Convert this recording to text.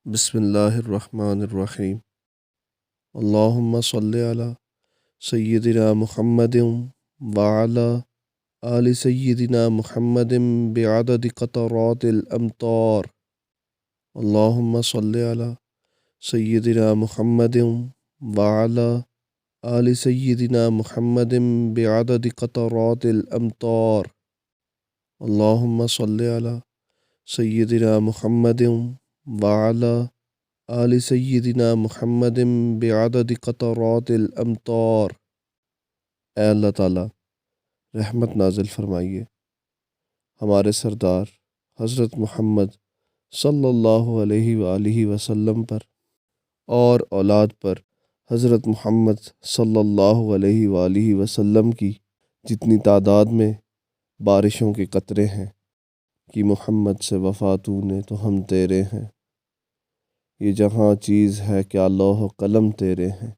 بسم اللہ الرحمن الرحیم۔ اللہم صلی علی سیدنا محمد وعلی آل سیدنا محمد بعدد قطرات الامطار۔ اللہم صلی علی سیدنا محمد وعلی آل سیدنا محمد بعدد قطرات الامطار۔ اللہم صلی علی سیدنا محمد وعلی آل سیدنا محمد بعدد قطرات الامطار۔ اے اللہ تعالیٰ رحمت نازل فرمائیے ہمارے سردار حضرت محمد صلی اللہ علیہ وآلہ وسلم پر اور اولاد پر حضرت محمد صلی اللہ علیہ وآلہ وسلم کی جتنی تعداد میں بارشوں کے قطرے ہیں کہ محمد سے وفا تو نے تو ہم تیرے ہیں، یہ جہاں چیز ہے کیا لوح و قلم تیرے ہیں،